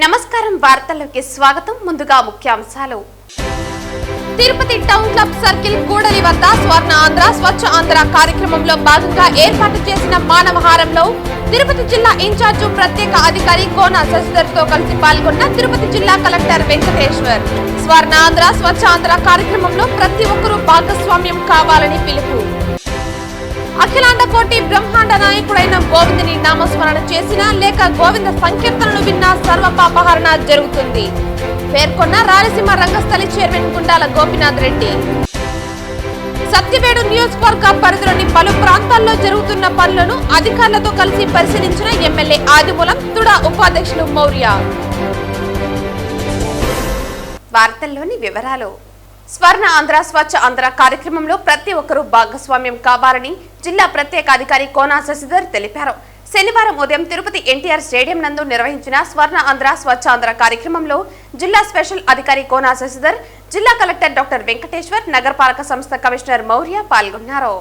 నమస్కారం వార్తల్లోకి స్వాగతం. ముందుగా ముఖ్యాంశాలు. తిరుపతి టౌన్ క్లబ్ సర్కిల్ కూడలి వద్ద స్వర్ణ ఆంధ్ర స్వచ్ఛ ఆంధ్ర కార్యక్రమంలో భాగంగా ఏర్పాటు చేసిన మానవహారంలో తిరుపతి జిల్లా ఇన్ఛార్జ్ ప్రత్యేక అధికారి కోన శశిధర్ తో కలిసి పాల్గొన్న తిరుపతి జిల్లా కలెక్టర్ వెంకటేశ్వర్. స్వర్ణ ఆంధ్ర స్వచ్ఛ ఆంధ్ర కార్యక్రమంలో ప్రతి ఒక్కరూ భాగస్వామ్యం కావాలని పిలుపు. అఖిలాండ కోటి బ్రహ్మాండ నాయకుడైన గోవిందుని నామస్మరణ చేసిన లేక గోవింద సంకీర్తనలు విన్న సర్వపాపహరణ జరుగుతుంది పేర్కొన్న రాయలసీమ రంగస్థలి చైర్మన్ గుండాల గోపీనాథ్ రెడ్డి. సత్యవేడు నియోజకవర్గ పరిధిలోని పలు ప్రాంతాల్లో జరుగుతున్న పనులను అధికారులతో కలిసి పరిశీలించిన ఎమ్మెల్యే ఆదిమూలం తుడా ఉపాధ్యక్షులు మౌర్య. వార్తల్లోని వివరాలు. స్వర్ణ ఆంధ్ర స్వచ్ఛ ఆంధ్ర కార్యక్రమంలో ప్రతి ఒక్కరూ భాగస్వామ్యం కావాలని జిల్లా ప్రత్యేక అధికారి కోన శశిధర్ తెలిపారు. శనివారం ఉదయం తిరుపతి ఎన్టీఆర్ స్టేడియం నందు నిర్వహించిన స్వర్ణ ఆంధ్ర స్వచ్ఛ ఆంధ్ర కార్యక్రమంలో జిల్లా స్పెషల్ అధికారి కోన శశిధర్, జిల్లా కలెక్టర్ డాక్టర్ వెంకటేశ్వర్, నగరపాలక సంస్థ కమిషనర్ మౌర్య పాల్గొన్నారు.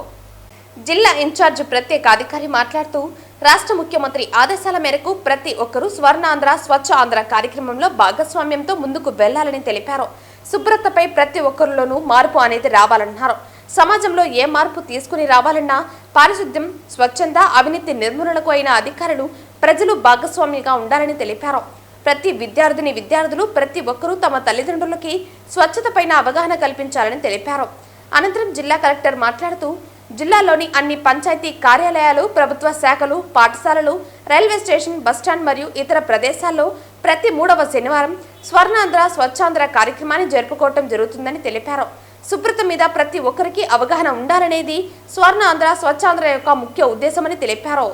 జిల్లా ఇన్ఛార్జ్ ప్రత్యేక అధికారి మాట్లాడుతూ రాష్ట్ర ముఖ్యమంత్రి ఆదేశాల మేరకు ప్రతి ఒక్కరూ స్వర్ణాంధ్ర స్వచ్ఛ ఆంధ్ర కార్యక్రమంలో భాగస్వామ్యంతో ముందుకు వెళ్లాలని తెలిపారు. శుభ్రతపై ప్రతి ఒక్కరిలోనూ మార్పు అనేది రావాలన్నారు. సమాజంలో ఏ మార్పు తీసుకుని రావాలన్నా పారిశుద్ధ్యం, స్వచ్ఛంద, అవినీతి నిర్మూలనకు అయిన అధికారులు, ప్రజలు భాగస్వామిగా ఉండాలని తెలిపారు. ప్రతి విద్యార్థులు ప్రతి ఒక్కరూ తమ తల్లిదండ్రులకి స్వచ్ఛతపైన అవగాహన కల్పించాలని తెలిపారు. అనంతరం జిల్లా కలెక్టర్ మాట్లాడుతూ జిల్లాలోని అన్ని పంచాయతీ కార్యాలయాలు, ప్రభుత్వ శాఖలు, పాఠశాలలు, రైల్వే స్టేషన్, బస్టాండ్ మరియు ఇతర ప్రదేశాల్లో ప్రతి 3వ శనివారం స్వర్ణాంధ్ర స్వచ్ఛాంధ్ర కార్యక్రమాన్ని జరుపుకోవటం జరుగుతుందని తెలిపారు. శుభ్రత మీద ప్రతి ఒక్కరికి అవగాహన ఉండాలనేది స్వర్ణాంధ్ర స్వచ్ఛాంధ్ర యొక్క ముఖ్య ఉద్దేశమని తెలిపారు.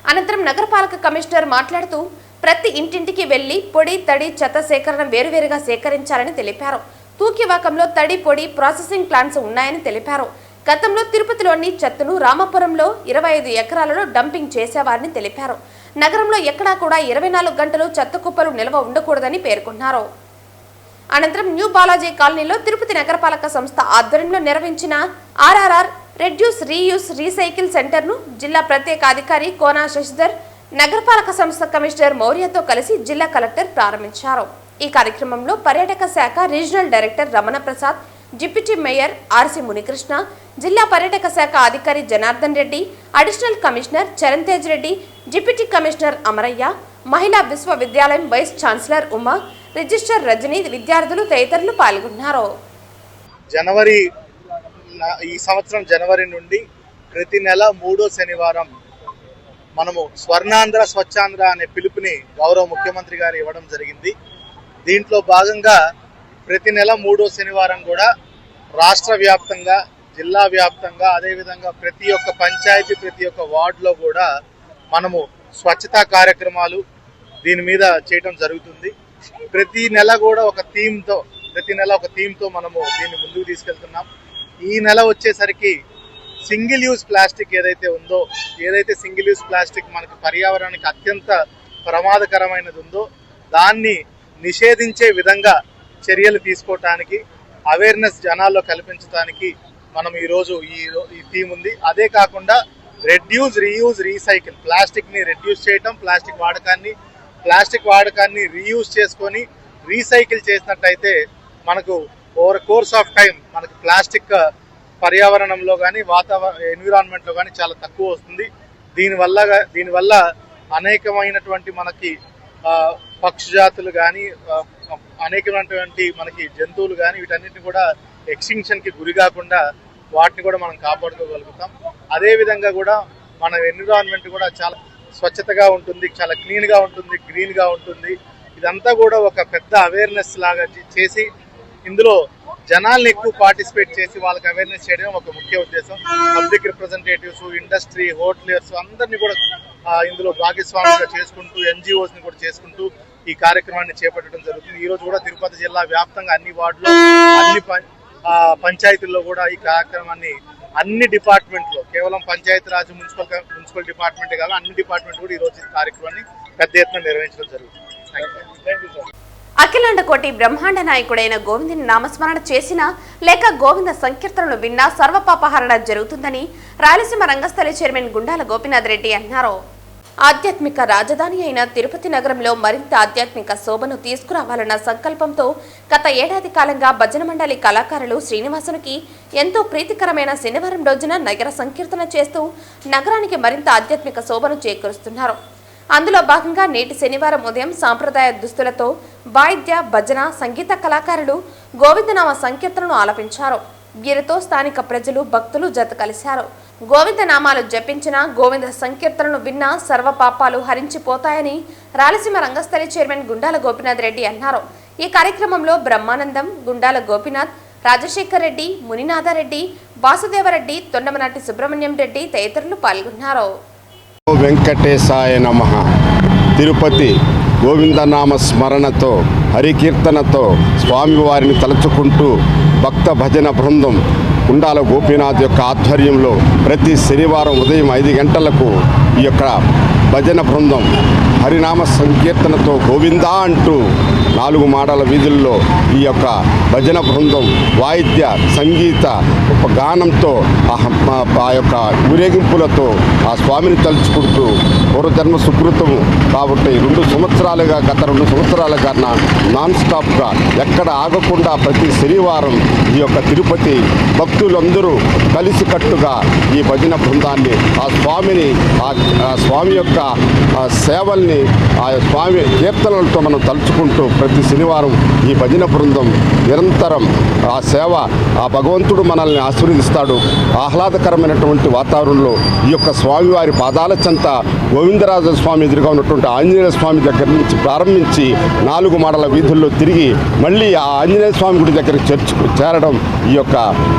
అనంతరం నగరపాలక కమిషనర్ మాట్లాడుతూ ప్రతి ఇంటింటికి వెళ్లి పొడి, తడి, చెత్త సేకరణ వేరువేరుగా సేకరించాలని తెలిపారు. తూకివాకంలో తడి, పొడి ప్రాసెసింగ్ ప్లాంట్స్ ఉన్నాయని తెలిపారు. గతంలో తిరుపతిలోని చెత్తను రామాపురంలో 25 ఎకరాలలో డంపింగ్ చేసేవారని తెలిపారు. నగరంలో ఎక్కడా కూడా 24 గంటలు చెత్త కుప్పలు నిల్వ ఉండకూడదని పేర్కొన్నారు. అనంతరం న్యూ బాలాజీ కాలనీలో తిరుపతి నగరపాలక సంస్థ ఆధ్వర్యంలో నిర్వహించిన RRR reduce reuse recycle centre ను జిల్లా ప్రత్యేక అధికారి కోన శశిధర్, నగరపాలక సంస్థ కమిషనర్ మౌర్యతో కలిసి జిల్లా కలెక్టర్ ప్రారంభించారు. ఈ కార్యక్రమంలో పర్యాటక శాఖ regional director Ramana Prasad, deputy mayor RC Munikrishna, జిల్లా పర్యాటక శాఖ అధికారి Janardhan Reddy, additional commissioner Charan Tej Reddy, deputy commissioner Amaraiah, మహిళా విశ్వవిద్యాలయం vice chancellor Uma, register Rajani, విద్యార్థులు తదితరులు పాల్గొన్నారు. ఈ సంవత్సరం జనవరి నుండి ప్రతి నెల 3వ శనివారం మనము స్వర్ణాంధ్ర స్వచ్ఛాంధ్ర అనే పిలుపుని గౌరవ ముఖ్యమంత్రి గారు ఇవ్వడం జరిగింది. దీంట్లో భాగంగా ప్రతి నెల 3వ శనివారం కూడా రాష్ట్ర వ్యాప్తంగా, జిల్లా వ్యాప్తంగా, అదేవిధంగా ప్రతి ఒక్క పంచాయతీ, ప్రతి ఒక్క వార్డులో కూడా మనము స్వచ్ఛతా కార్యక్రమాలు దీని మీద చేయటం జరుగుతుంది. ప్రతి నెల కూడా ఒక థీమ్తో మనము దీన్ని ముందుకు తీసుకెళ్తున్నాం. ఈ నెల వచ్చేసరికి సింగిల్ యూజ్ ప్లాస్టిక్ ఏదైతే సింగిల్ యూజ్ ప్లాస్టిక్ మనకి పర్యావరణానికి అత్యంత ప్రమాదకరమైనది ఉందో దాన్ని నిషేధించే విధంగా చర్యలు తీసుకోవటానికి, అవేర్నెస్ జనాల్లో కల్పించడానికి మనం ఈరోజు ఈ థీమ్ ఉంది. అదే కాకుండా రెడ్యూస్ రీయూజ్ రీసైకిల్, ప్లాస్టిక్ని రెడ్యూస్ చేయటం, ప్లాస్టిక్ వాడకాన్ని రీయూజ్ చేసుకొని రీసైకిల్ చేసినట్టయితే మనకు ఓవర్ కోర్స్ ఆఫ్ టైం మనకు ప్లాస్టిక్ పర్యావరణంలో కానీ ఎన్విరాన్మెంట్లో కానీ చాలా తక్కువ వస్తుంది. దీనివల్ల అనేకమైనటువంటి మనకి పక్షి జాతులు కానీ, అనేకమైనటువంటి మనకి జంతువులు కానీ వీటన్నిటిని కూడా ఎక్స్టింక్షన్కి గురి కాకుండా వాటిని కూడా మనం కాపాడుకోగలుగుతాం. అదేవిధంగా కూడా మన ఎన్విరాన్మెంట్ కూడా చాలా స్వచ్ఛతగా ఉంటుంది, చాలా క్లీన్గా ఉంటుంది, గ్రీన్గా ఉంటుంది. ఇదంతా కూడా ఒక పెద్ద అవేర్నెస్ లాగా చేసి ఇందులో జనాల్ని ఎక్కువ పార్టిసిపేట్ చేసి వాళ్ళకి అవేర్నెస్ చేయడం ఒక ముఖ్య ఉద్దేశం. పబ్లిక్ రిప్రజెంటేటివ్స్, ఇండస్ట్రీ, హోటలియర్స్ అందరినీ కూడా ఇందులో భాగస్వామిగా చేసుకుంటూ, ఎన్జిఓస్ని కూడా చేసుకుంటూ ఈ కార్యక్రమాన్ని చేపట్టడం జరుగుతుంది. ఈరోజు కూడా తిరుపతి జిల్లా వ్యాప్తంగా అన్ని వార్డులో, అన్ని పంచాయతీల్లో కూడా ఈ కార్యక్రమాన్ని అన్ని డిపార్ట్మెంట్లో, కేవలం పంచాయతీరాజ్, మున్సిపల్ డిపార్ట్మెంటే కాదు అన్ని డిపార్ట్మెంట్ కూడా ఈరోజు ఈ కార్యక్రమాన్ని పెద్ద ఎత్తున నిర్వహించడం జరుగుతుంది. అఖిలాండ కోటి బ్రహ్మాండ నాయకుడైన గోవిందుని నామస్మరణ చేసిన లేక గోవింద సంకీర్తనలు విన్నా సర్వపాపహరణ జరుగుతుందని రాయలసీమ రంగస్థలి చైర్మన్ గుండాల గోపీనాథ్ రెడ్డి అన్నారు. ఆధ్యాత్మిక రాజధాని అయిన తిరుపతి నగరంలో మరింత ఆధ్యాత్మిక శోభను తీసుకురావాలన్న సంకల్పంతో గత ఏడాది కాలంగా భజన మండలి కళాకారులు శ్రీనివాసునికి ఎంతో ప్రీతికరమైన శనివారం రోజున నగర సంకీర్తన చేస్తూ నగరానికి మరింత ఆధ్యాత్మిక శోభను చేకూరుస్తున్నారు. అందులో భాగంగా నేటి శనివారం ఉదయం సాంప్రదాయ దుస్తులతో వాయిద్య భజన సంగీత కళాకారులు గోవిందనామ సంకీర్తనను ఆలపించారు. వీరితో స్థానిక ప్రజలు భక్తులు జత కలిశారు. గోవింద నామాలు జపించిన గోవింద సంకీర్తనను విన్న సర్వ పాపాలు హరించిపోతాయని రాయలసీమ రంగస్థలి చైర్మన్ గుండాల గోపీనాథ్ రెడ్డి అన్నారు. ఈ కార్యక్రమంలో బ్రహ్మానందం, గుండాల గోపీనాథ్, రాజశేఖర్ రెడ్డి, మునినాథరెడ్డి, వాసుదేవరెడ్డి, తొండమనాటి సుబ్రహ్మణ్యం రెడ్డి తదితరులు పాల్గొన్నారు. వెంకటేశాయ నమః. తిరుపతి గోవిందనామ స్మరణతో హరికీర్తనతో స్వామివారిని తలుచుకుంటూ భక్త భజన బృందం గుండాల గోపీనాథ్ యొక్క ఆధ్వర్యంలో ప్రతి శనివారం ఉదయం 5 గంటలకు ఈ యొక్క భజన బృందం హరినామ సంకీర్తనతో గోవిందా అంటూ 4 మాడల వీధుల్లో ఈ యొక్క భజన బృందం వాయిద్య సంగీత గానంతో ఆ యొక్క ఊరేగింపులతో ఆ స్వామిని తలుచుకుంటూ పూర్వజన్మ సుకృతం కాబట్టి గత 2 సంవత్సరాలుగా నాన్ స్టాప్గా ఎక్కడ ఆగకుండా ప్రతి శనివారం ఈ యొక్క తిరుపతి భక్తులందరూ కలిసికట్టుగా ఈ భజన బృందాన్ని ఆ స్వామి యొక్క సేవల్ని ఆ స్వామి కీర్తనలతో మనం తలుచుకుంటూ ప్రతి శనివారం ఈ భజన బృందం నిరంతరం ఆ సేవ ఆ భగవంతుడు మనల్ని ఆశీర్వదిస్తాడు. ఆహ్లాదకరమైనటువంటి వాతావరణంలో ఈ యొక్క స్వామివారి పాదాల చెంత గోవిందరాజ స్వామి ఎదురుగా ఉన్నటువంటి ఆంజనేయ స్వామి దగ్గర నుంచి ప్రారంభించి 4 మాడల వీధుల్లో తిరిగి మళ్ళీ ఆ ఆంజనేయ స్వామి గుడి దగ్గర చర్చకు చేరడం ఈ యొక్క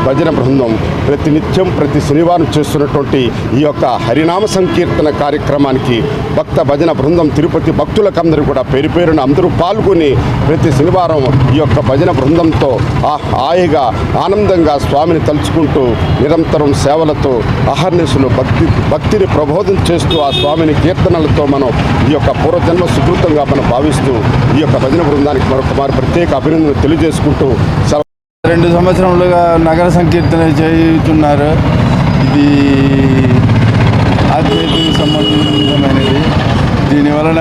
భజన బృందం ప్రతినిత్యం ప్రతి శనివారం చేస్తున్నటువంటి ఈ యొక్క హరినామ సంకీర్తన కార్యక్రమానికి భక్త భజన బృందం తిరుపతి భక్తులకందరూ కూడా పేరు పేరున అందరూ పాల్గొని ప్రతి శనివారం ఈ యొక్క భజన బృందంతో హాయిగా ఆనందంగా స్వామిని తలుచుకుంటూ నిరంతరం సేవలతో అహర్నిశలు భక్తిని ప్రబోధం చేస్తూ ఆ స్వామిని కీర్తనలతో మనం ఈ యొక్క పూర్వజన్మ సుకృతంగా మనం భావిస్తూ ఈ యొక్క భజన బృందానికి మరొక ప్రత్యేక అభినందనలు తెలియజేసుకుంటూ 2 సంవత్సరములుగా నగర సంకీర్తన చేయుతున్నారు. ఇది ఆధ్యాత్మిక సంబంధమైనది. దీనివలన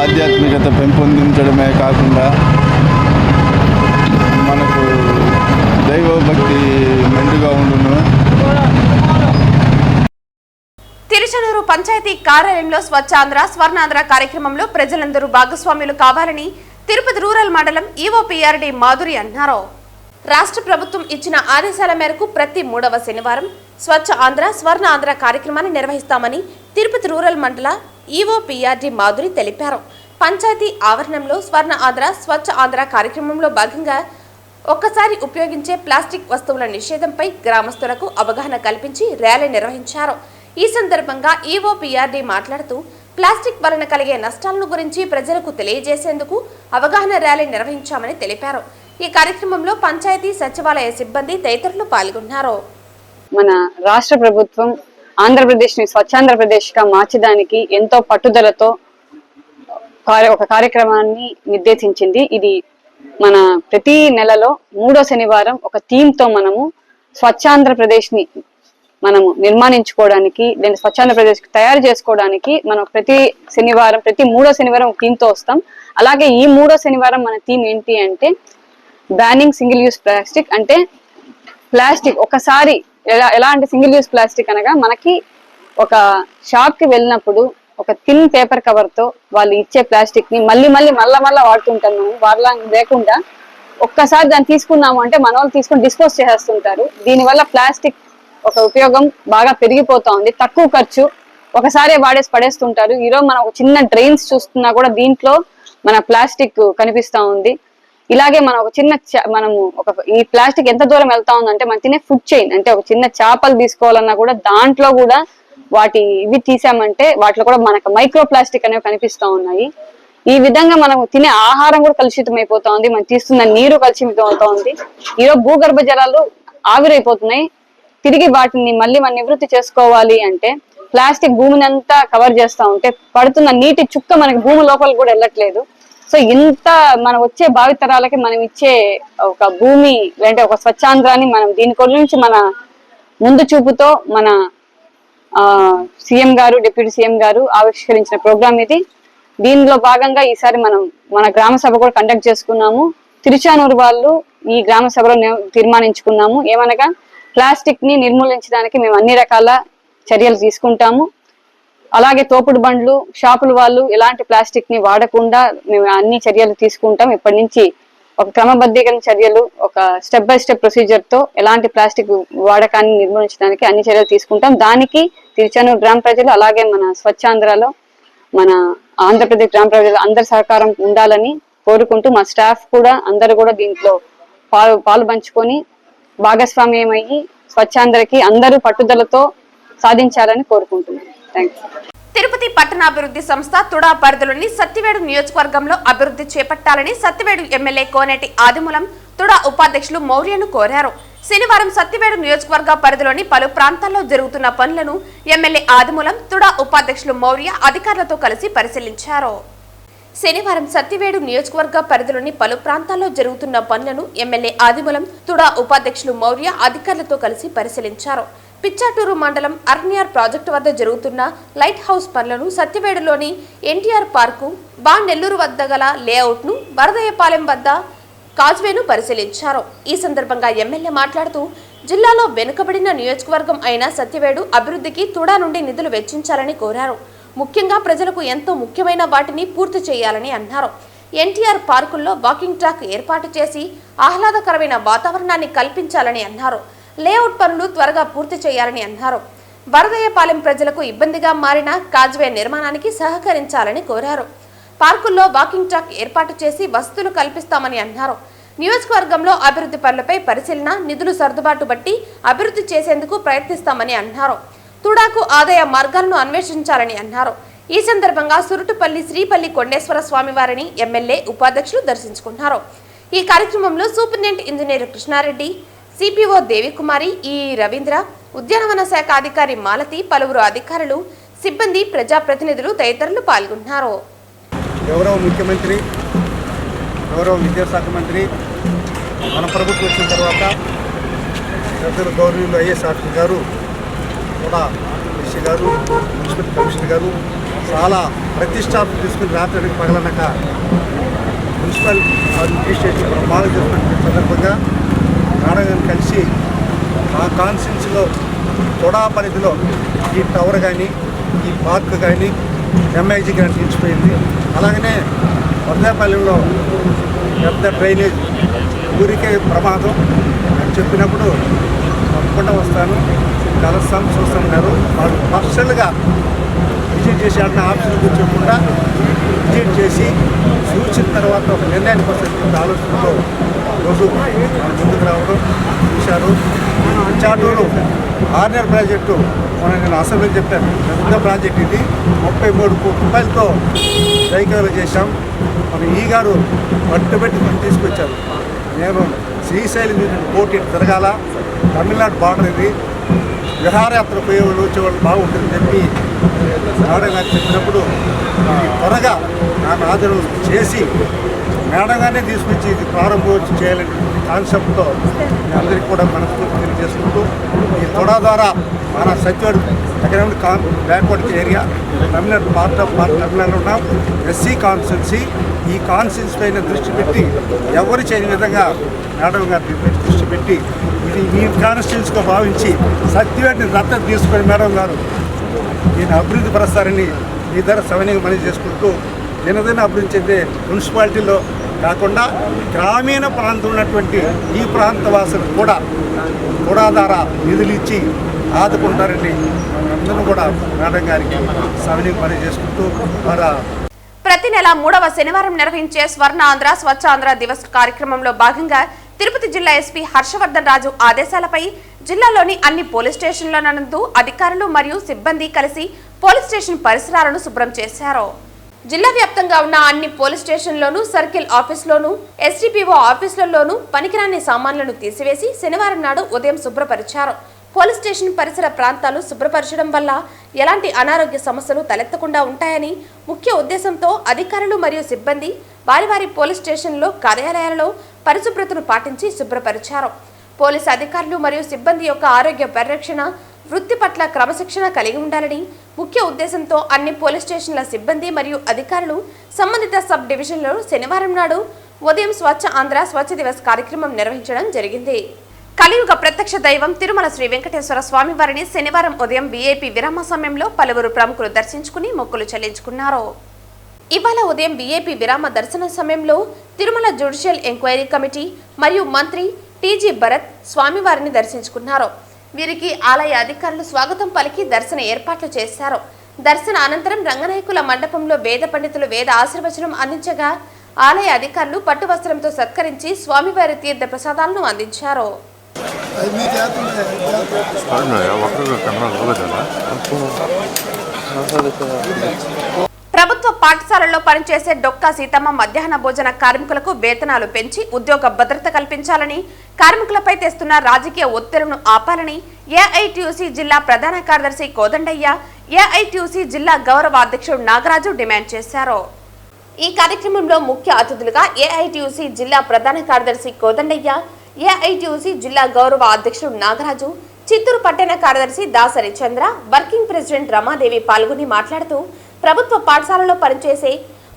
ఆధ్యాత్మికత పెంపొందించడమే కాకుండా మనకు దైవభక్తి మెండుగా ఉండును. తిరుచనూరు పంచాయతీ కార్యాలయంలో స్వచ్ఛాంధ్ర స్వర్ణాంధ్ర కార్యక్రమంలో ప్రజలందరూ భాగస్వాములు కావాలని తిరుపతి రూరల్ మండలం ఈవోపీఆర్డీ మాధురి అన్నారు. రాష్ట్ర ప్రభుత్వం ఇచ్చిన ఆదేశాల మేరకు ప్రతి 3వ శనివారం స్వచ్ఛ ఆంధ్ర స్వర్ణ ఆంధ్ర కార్యక్రమాన్ని నిర్వహిస్తామని తిరుపతి రూరల్ మండల ఈవోపీఆర్డీ మాధురి తెలిపారు. పంచాయతీ ఆవరణంలో స్వర్ణ ఆంధ్ర స్వచ్ఛ ఆంధ్ర కార్యక్రమంలో భాగంగా ఒక్కసారి ఉపయోగించే ప్లాస్టిక్ వస్తువుల నిషేధంపై గ్రామస్తులకు అవగాహన కల్పించి ర్యాలీ నిర్వహించారు. ఈ సందర్భంగా ఈవోపీఆర్డీ మాట్లాడుతూ ప్లాస్టిక్ వలన కలిగే నష్టాలను గురించి ప్రజలకు తెలియజేసేందుకు అవగాహన ర్యాలీ నిర్వహించామని తెలిపారు. ఈ కార్యక్రమంలో పంచాయతీ సచివాలయ సిబ్బంది తదితరులు పాల్గొన్నారు. మన రాష్ట్ర ప్రభుత్వం ఆంధ్రప్రదేశ్ ని స్వచ్ఛాంధ్రప్రదేశ్ గా మార్చడానికి ఎంతో పట్టుదలతో ఒక కార్యక్రమాన్ని నిర్దేశించింది. ఇది మన ప్రతి నెలలో 3వ శనివారం ఒక థీమ్ తో మనము స్వచ్ఛాంధ్రప్రదేశ్ ని మనము నిర్మాణించుకోవడానికి లేదా స్వచ్ఛాంధ్రప్రదేశ్ తయారు చేసుకోవడానికి మనం ప్రతి 3వ శనివారం ఒక థీమ్ తో వస్తాం. అలాగే ఈ 3వ శనివారం మన థీమ్ ఏంటి అంటే బ్యానింగ్ సింగిల్ యూస్ ప్లాస్టిక్. అంటే ప్లాస్టిక్ ఒకసారి ఎలాంటి సింగిల్ యూస్ ప్లాస్టిక్ అనగా మనకి ఒక షాప్ కి వెళ్ళినప్పుడు ఒక థిన్ పేపర్ కవర్ తో వాళ్ళు ఇచ్చే ప్లాస్టిక్ ని మళ్ళీ వాడుతుంటాం. మనం వాళ్ళ లేకుండా ఒక్కసారి దాన్ని తీసుకున్నాము అంటే మన వాళ్ళు తీసుకొని డిస్పోజ్ చేసేస్తుంటారు. దీనివల్ల ప్లాస్టిక్ ఒక ఉపయోగం బాగా పెరిగిపోతా ఉంది. తక్కువ ఖర్చు, ఒకసారి వాడేసి పడేస్తుంటారు. ఈరోజు మనం ఒక చిన్న డ్రైన్స్ చూస్తున్నా కూడా దీంట్లో మన ప్లాస్టిక్ కనిపిస్తా ఉంది. ఇలాగే మనం ఒక చిన్న ఈ ప్లాస్టిక్ ఎంత దూరం వెళ్తా ఉందంటే మనం తినే ఫుడ్ చైన్, అంటే ఒక చిన్న చేపలు తీసుకోవాలన్నా కూడా దాంట్లో కూడా వాటి ఇవి తీసామంటే వాటిలో కూడా మనకు మైక్రో ప్లాస్టిక్ అనేవి కనిపిస్తా ఉన్నాయి. ఈ విధంగా మనం తినే ఆహారం కూడా కలుషితం అయిపోతా ఉంది. మనం తీస్తున్న నీరు కలుషితం అవుతా ఉంది. ఈరోజు భూగర్భ జలాలు ఆవిరైపోతున్నాయి. తిరిగి వాటిని మళ్ళీ మనం నివృత్తి చేసుకోవాలి అంటే ప్లాస్టిక్ భూమిని అంతా కవర్ చేస్తా ఉంటే పడుతున్న నీటి చుక్క మనకి భూమి లోపల కూడా వెళ్ళట్లేదు. సో ఇంత మన వచ్చే భావితరాలకి మనం ఇచ్చే ఒక భూమి అంటే ఒక స్వచ్ఛాంధ్రాన్ని మనం దీని గురించి మన ముందు చూపుతో మన సీఎం గారు, డిప్యూటీ సీఎం గారు ఆవిష్కరించిన ప్రోగ్రామ్ ఇది. దీనిలో భాగంగా ఈసారి మనం మన గ్రామ సభ కూడా కండక్ట్ చేసుకున్నాము. తిరుచానూరు వాళ్ళు ఈ గ్రామ సభలో తీర్మానించుకున్నాము ఏమనగా ప్లాస్టిక్ ని నిర్మూలించడానికి మేము అన్ని రకాల చర్యలు తీసుకుంటాము. అలాగే తోపుడు బండ్లు, షాపుల వాళ్ళు ఎలాంటి ప్లాస్టిక్ ని వాడకుండా మేము అన్ని చర్యలు తీసుకుంటాం. ఇప్పటి నుంచి ఒక క్రమబద్ధీకరణ చర్యలు, ఒక స్టెప్ బై స్టెప్ ప్రొసీజర్ తో ఎలాంటి ప్లాస్టిక్ వాడకాన్ని నిర్మూలించడానికి అన్ని చర్యలు తీసుకుంటాం. దానికి తిరుచానూరు గ్రామ ప్రజలు అలాగే మన స్వచ్ఛాంధ్రలో మన ఆంధ్రప్రదేశ్ గ్రామ ప్రజలు అందరి సహకారం ఉండాలని కోరుకుంటూ మా స్టాఫ్ కూడా అందరూ కూడా దీంట్లో పాలు పంచుకొని భాగస్వామ్యమయ్యి స్వచ్ఛాంధ్రకి అందరూ పట్టుదలతో సాధించాలని కోరుకుంటున్నాను. థ్యాంక్స్. తిరుపతి పట్టణాభివృద్ధి సంస్థ తుడా పరిధిలోని సత్తివేడు నియోజకవర్గంలో అభివృద్ధి చేపట్టాలని సత్తివేడు ఎమ్మెల్యే కోనేటి ఆదిమూలం తుడా ఉపాధ్యక్షులు మౌర్యను కోరారు. శనివారం సత్తివేడు నియోజకవర్గ పరిధిలోని పలు ప్రాంతాల్లో జరుగుతున్న పనులను ఎమ్మెల్యే ఆదిమూలం తుడా ఉపాధ్యక్షులు మౌర్య అధికారులతో కలిసి పరిశీలించారు. శనివారం సత్తివేడు నియోజకవర్గ పరిధిలోని పలు ప్రాంతాల్లో జరుగుతున్న పనులను ఎమ్మెల్యే ఆదిమూలం తుడా ఉపాధ్యక్షులు మౌర్య అధికారులతో కలిసి పరిశీలించారు. పిచ్చాటూరు మండలం అర్నియార్ ప్రాజెక్టు వద్ద జరుగుతున్న లైట్ హౌస్ పనులను, సత్తివేడులోని ఎన్టీఆర్ పార్కు, నెల్లూరు వద్ద గల లేఅవుట్ ను, వరదయ్యపాలెం వద్ద కాజ్వేను పరిశీలించారు. ఈ సందర్భంగా ఎమ్మెల్యే మాట్లాడుతూ జిల్లాలో వెనుకబడిన నియోజకవర్గం అయిన సత్తివేడు అభివృద్ధికి తుడా నుండి నిధులు వెచ్చించాలని కోరారు. ముఖ్యంగా ప్రజలకు ఎంతో ముఖ్యమైన వాటిని పూర్తి చేయాలని అన్నారు. ఎన్టీఆర్ పార్కుల్లో వాకింగ్ ట్రాక్ ఏర్పాటు చేసి ఆహ్లాదకరమైన వాతావరణాన్ని కల్పించాలని అన్నారు. లేఅవుట్ పనులు త్వరగా పూర్తి చేయాలని అన్నారు. వరదయ్యపాలెం ప్రజలకు ఇబ్బందిగా మారిన కాజ్వే నిర్మాణానికి సహకరించాలని కోరారు. పార్కుల్లో వాకింగ్ ట్రాక్ ఏర్పాటు చేసి వసతులు కల్పిస్తామని అన్నారు. నియోజకవర్గంలో అభివృద్ధి పనులపై పరిశీలన, నిధులు సర్దుబాటు బట్టి అభివృద్ధి చేసేందుకు ప్రయత్నిస్తామని అన్నారు. తుడాకు ఆదాయ మార్గాలను అన్వేషించాలని అన్నారు. ఈ సందర్భంగా సురుటుపల్లి శ్రీపల్లి కొండేశ్వర స్వామివారిని ఎమ్మెల్యే ఉపాధ్యక్షులు దర్శించుకున్నారు. ఈ కార్యక్రమంలో superintendent engineer Krishna Reddy, CPO Devikumari, E Ravindra, ఉద్యానవన శాఖ అధికారి మాలతి, పలువురు అధికారులు, సిబ్బంది, ప్రజాప్రతినిధులు తదితరులు పాల్గొన్నారు. గౌరవ ముఖ్యమంత్రి, గౌరవ విద్యాశాఖ మంత్రి మన ప్రభుత్వం వచ్చిన తర్వాత పెద్దలు గౌరవనీయులు ఐఏఎస్ ఆఫీసర్ గారు కూడా డిసి గారు, మున్సిపల్ కమిషనర్ గారు చాలా ప్రతిష్టాపన తీసుకుని రాత్రి పగలనక మున్సిపల్ అడ్మినిస్ట్రేషన్ బ్రహ్మాండంగా చేస్తున్న సందర్భంగా మేడం కలిసి ఆ కాన్స్టిట్యున్సీలో తొడా పరిధిలో ఈ టవర్ కానీ, ఈ పార్క్ కానీ, ఎంఐజీ కానీ నిలిచిపోయింది. అలాగనే వరదాపాలెంలో పెద్ద డ్రైనేజ్ ఊరికే ప్రమాదం అని చెప్పినప్పుడు తప్పకుండా వస్తాను, కలుస్తాను, చూస్తామన్నారు. వాళ్ళు పర్సనల్గా విజిట్ చేసి అన్న ఆఫీసులు కూర్చోకుండా విజిట్ చేసి చూసిన తర్వాత ఒక నిర్ణయానికి వస్తే ఆలోచనతో రోజు మన ముందుకు రావడం చూశారు. చాటూరు ఆర్నర్ ప్రాజెక్టు నేను అసెంబ్లీ చెప్పాను, పెద్ద ప్రాజెక్ట్ ఇది, 33 కోట్ల రూపాయలతో సైకిల్ చేశాం. మన ఈ గారు పట్టుబెట్టి మనం తీసుకొచ్చారు. నేను శ్రీశైలం పోటీ తిరగాల, తమిళనాడు బార్డర్ ఇది, విహారయాత్ర పోయేవాళ్ళు వచ్చేవాళ్ళు బాగుంటుందని చెప్పి మేడం గారు చెప్పినప్పుడు త్వరగా నాకు ఆదరణ చేసి మేడం గారినే తీసుకొచ్చి ఇది ప్రారంభోత్సవం చేయాలనే కాన్సెప్ట్తో అందరికీ కూడా మనస్ఫూర్తి తెలియజేసుకుంటూ ఈ తొడా ద్వారా మన సత్యవాడు economic backward area Tamil Nadu part of తమిళనాడులో ఉన్నాం. ఎస్సీ కాన్స్టిట్యున్సీ, ఈ కాన్స్టిట్యున్సీ పైన దృష్టి పెట్టి ఎవరు చేయని విధంగా మేడం గారి దృష్టి పెట్టి ఇది ఈ కాన్స్టిట్యున్సీగా భావించి సత్యవాడిని దత్తత తీసుకొని మేడం గారు దీన్ని అభివృద్ధి పరుస్తారని ఈ ధర సవనీయంగా మనవి చేసుకుంటూ దినదిన అభివృద్ధి చెందే మున్సిపాలిటీలో కాకుండా గ్రామీణ ప్రాంతం ఉన్నటువంటి ఈ ప్రాంత వాసులకు కూడా ద్వారా నిధులు ఇచ్చి ఆదుకుంటారని అందరూ కూడా మేడం గారికి సవనీయంగా మనవి చేసుకుంటూ ప్రతి నెల 3వ శనివారం నిర్వహించే స్వర్ణ ఆంధ్ర స్వచ్ఛాంధ్ర దివస్ కార్యక్రమంలో భాగంగా తిరుపతి జిల్లా ఎస్పీ హర్షవర్ధన్ రాజు ఆదేశాలపై జిల్లాలోని అన్ని పోలీస్ స్టేషన్ల నందు అధికారులు మరియు సిబ్బంది కలిసి పోలీస్ స్టేషన్ పరిసరాలను శుభ్రం చేశారు. జిల్లా వ్యాప్తంగా ఉన్న అన్ని పోలీస్ స్టేషన్లోనూ, సర్కిల్ ఆఫీసులోనూ, ఎస్డిపిఓ ఆఫీసులలోనూ పనికిరాని సామాన్లను తీసివేసి శనివారం నాడు ఉదయం శుభ్రపరిచారు. పోలీస్ స్టేషన్ పరిసర ప్రాంతాలు శుభ్రపరచడం వల్ల ఎలాంటి అనారోగ్య సమస్యలు తలెత్తకుండా ఉంటాయని ముఖ్య ఉద్దేశంతో అధికారులు మరియు సిబ్బంది వారి పోలీస్ స్టేషన్లో, కార్యాలయాలలో పరిశుభ్రతను పాటించి శుభ్రపరిచారు. పోలీసు అధికారులు మరియు సిబ్బంది యొక్క ఆరోగ్య పరిరక్షణ వృత్తి పట్ల క్రమశిక్షణ కలిగి ఉండాలని ముఖ్య ఉద్దేశంతో అన్ని పోలీస్ స్టేషన్ల సిబ్బంది మరియు అధికారులు సంబంధిత సబ్ డివిజన్లో శనివారం నాడు ఉదయం స్వచ్ఛ ఆంధ్ర స్వచ్ఛ దివస్ కార్యక్రమం నిర్వహించడం జరిగింది. కలియుగ ప్రత్యక్ష దైవం తిరుమల శ్రీ వెంకటేశ్వర స్వామి వారిని శనివారం ఉదయం వీఐపీ విరామ సమయంలో పలువురు ప్రముఖులు దర్శించుకుని మొక్కులు చెల్లించుకున్నారు. ఇవాళ ఉదయం వీఐపీ విరామ దర్శన సమయంలో తిరుమల జ్యుడిషియల్ ఎంక్వైరీ కమిటీ మరియు మంత్రి టీజీ భరత్ స్వామివారిని దర్శించుకున్నారు. వీరికి ఆలయ అధికారులు స్వాగతం పలికి దర్శన ఏర్పాట్లు చేశారు. దర్శన అనంతరం రంగనాయకుల మండపంలో వేద పండితులు వేద ఆశీర్వచనం అందించగా ఆలయ అధికారులు పట్టు వస్త్రంతో సత్కరించి స్వామివారి తీర్థ ప్రసాదాలను అందించారు. ప్రభుత్వ పాఠశాలల్లో పనిచేసే డొక్కా సీతమ్మ మధ్యాహ్న భోజన కార్మికులకు వేతనాలు పెంచి ఉద్యోగ భద్రత కల్పించాలని, కార్మికులపై తెస్తున్న రాజకీయ ఒత్తిళ్లను ఆపాలని ఏఐటీయూసీ జిల్లా ప్రధాన కార్యదర్శి కోదండయ్య, ఏఐటీయూసీ జిల్లా గౌరవ అధ్యక్షుడు నాగరాజు డిమాండ్ చేశారు. ఈ కార్యక్రమంలో ముఖ్య అతిథులుగా ఏఐటీయూసీ జిల్లా ప్రధాన కార్యదర్శి కోదండయ్య, ఏఐటీయూసీ జిల్లా గౌరవ అధ్యక్షుడు నాగరాజు, చిత్తూరు పట్టణ కార్యదర్శి దాసరి చంద్ర, వర్కింగ్ ప్రెసిడెంట్ రమాదేవి పాల్గొని మాట్లాడుతూ ప్రభుత్వ పాఠశాలలో పనిచేసే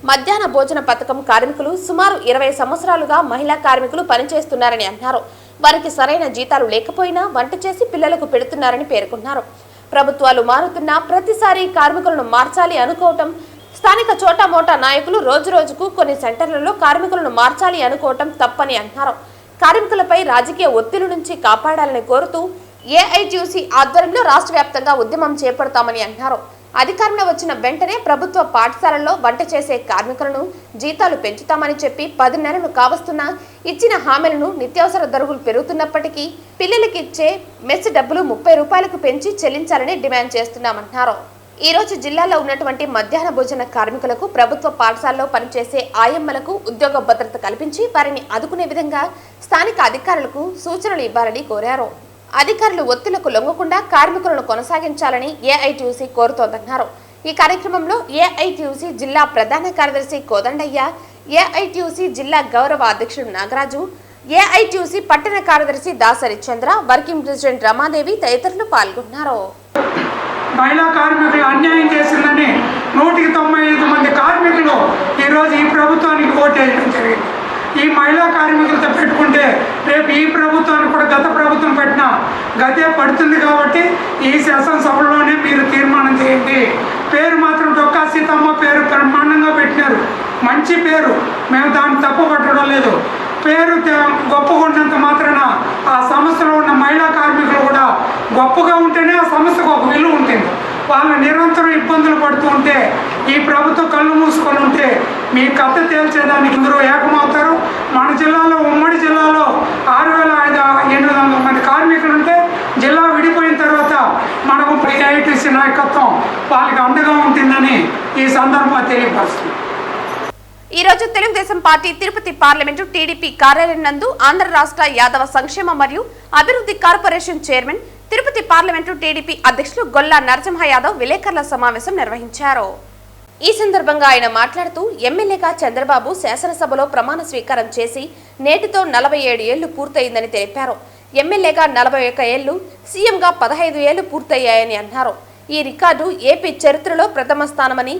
మధ్యాహ్న భోజన పథకం కార్మికులు సుమారు 20 సంవత్సరాలుగా మహిళా కార్మికులు పనిచేస్తున్నారని అన్నారు. వారికి సరైన జీతాలు లేకపోయినా వంట చేసి పిల్లలకు పెడుతున్నారని పేర్కొన్నారు. ప్రభుత్వాలు మారుతున్నా ప్రతిసారి కార్మికులను మార్చాలి అనుకోవటం, స్థానిక చోటామోటా నాయకులు రోజురోజుకు కొన్ని సెంటర్లలో కార్మికులను మార్చాలి అనుకోవటం తప్పని అన్నారు. కార్మికులపై రాజకీయ ఒత్తిడి నుంచి కాపాడాలని కోరుతూ ఏఐటీయూసీ ఆధ్వర్యంలో రాష్ట్ర వ్యాప్తంగా ఉద్యమం చేపడతామని అన్నారు. అధికారంలో వచ్చిన వెంటనే ప్రభుత్వ పాఠశాలల్లో వంట చేసే కార్మికులను జీతాలు పెంచుతామని చెప్పి 10 నెలలు కావస్తున్నా ఇచ్చిన హామీలను నిత్యావసర ధరలు పెరుగుతున్నప్పటికీ పిల్లలకిచ్చే మెస్ డబ్బులు 30 రూపాయలకు పెంచి చెల్లించాలని డిమాండ్ చేస్తున్నామన్నారు. ఈ రోజు జిల్లాలో ఉన్నటువంటి మధ్యాహ్న భోజన కార్మికులకు ప్రభుత్వ పాఠశాలలో పనిచేసే ఆయమ్మలకు ఉద్యోగ భద్రత కల్పించి వారిని ఆదుకునే విధంగా స్థానిక అధికారులకు సూచనలు ఇవ్వాలని కోరారు. అధికారులు ఒత్తిళ్లకు లొంగకుండా కార్మికులను కొనసాగించాలని ఏఐటీయూసీ కోరుతోందన్నారు. ఈ కార్యక్రమంలో ఏఐటీయూసీ జిల్లా ప్రధాన కార్యదర్శి కోదండయ్య, ఏఐటీయూసీ జిల్లా గౌరవ అధ్యక్షుడు నాగరాజు, ఏఐటీయూసీ పట్టణ కార్యదర్శి దాసరి చంద్ర, వర్కింగ్ ప్రెసిడెంట్ రమాదేవి తదితరులు పాల్గొన్నారు. మహిళా కార్మికులు అన్యాయం చేసిందని 195 మంది కార్మికులు ఈరోజు ఈ ప్రభుత్వానికి ఓటేయడం జరిగింది. ఈ మహిళా కార్మికులతో పెట్టుకుంటే రేపు ఈ ప్రభుత్వానికి కూడా గత ప్రభుత్వం పెట్టిన గతే పడుతుంది. కాబట్టి ఈ శాసనసభలోనే మీరు తీర్మానం చేయండి. పేరు మాత్రం డొక్కా సీతమ్మ పేరు బ్రహ్మాండంగా పెట్టినారు, మంచి పేరు, మేము దాన్ని తప్పు పట్టడం లేదు. పేరు గొప్పగా ఉన్నంత మాత్రాన ఆ సంస్థలో ఉన్న మహిళా కార్మికులు కూడా గొప్పగా ఉంటేనే ఆ సంస్థకు ఒక విలువ ఉంటుంది. వాళ్ళు నిరంతరం ఇబ్బందులు పడుతూ ఉంటే ఈ ప్రభుత్వం కళ్ళు మూసుకొని ఉంటే మీ కథ తేల్చేదానికి అందరూ ఏకమవుతారు. మన జిల్లాలో ఉమ్మడి జిల్లాలో 6,800 మంది కార్మికులు ఉంటే జిల్లా విడిపోయిన తర్వాత మనకు ఏఐటీసీ నాయకత్వం వాళ్ళకి అండగా ఉంటుందని ఈ సందర్భంగా తెలియపరుస్తుంది. ఈ రోజు Telugu Desam party Tirupati parliament TDP కార్యాలయం నందు ఆంధ్ర రాష్ట్ర యాదవ సంక్షేమ మరియు అభివృద్ధి corporation chairman, Tirupati parliament TDP అధ్యక్షులు గొల్లా నరసింహ యాదవ్ విలేకరుల సమావేశం నిర్వహించారు. ఈ సందర్భంగా ఆయన మాట్లాడుతూ ఎమ్మెల్యేగా చంద్రబాబు శాసనసభలో ప్రమాణ స్వీకారం చేసి నేటితో 47 ఏళ్లు పూర్తయిందని తెలిపారు. ఎమ్మెల్యేగా 41 ఏళ్లు, సీఎంగా 15 ఏళ్లు పూర్తయ్యాయని అన్నారు. ఈ రికార్డు ఏపీ చరిత్రలో ప్రథమ స్థానమని,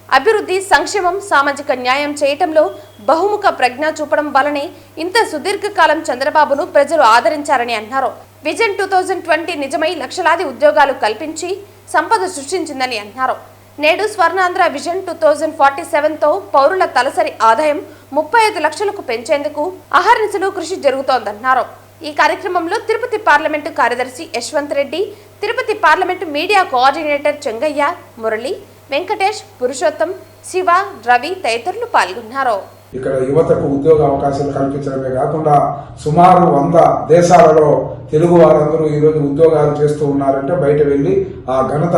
అభివృద్ధి, సంక్షేమం, సామాజిక న్యాయం చేయటంలో బహుముఖ ప్రజ్ఞ చూపడం వల్లనే ఇంత సుదీర్ఘకాలం చంద్రబాబును ప్రజలు ఆదరించారని అన్నారు. విజన్ 2020 నిజమై లక్షలాది ఉద్యోగాలు కల్పించి సంపద సృష్టించిందని అన్నారు. నేడు స్వర్ణాంధ్ర విజన్ 2047తో పౌరుల తలసరి ఆదాయం 35 లక్షలకు పెంచేందుకు అహర్నిశలు కృషి జరుగుతోందన్నారు. ఈ కార్యక్రమంలో తిరుపతి పార్లమెంటు కార్యదర్శి Yashwant Reddy, Tirupati parliament media coordinator Chengaiah, Murali, Venkatesh, Purushottam, Shiva, Ravi తదితరులు పాల్గొన్నారు. ఇక్కడ యువతకు ఉద్యోగ అవకాశాలు కల్పించడమే కాకుండా సుమారు 100 దేశాలలో తెలుగు వారందరూ ఈరోజు ఉద్యోగాలు చేస్తూ ఉన్నారంటే బయట వెళ్లి ఆ ఘనత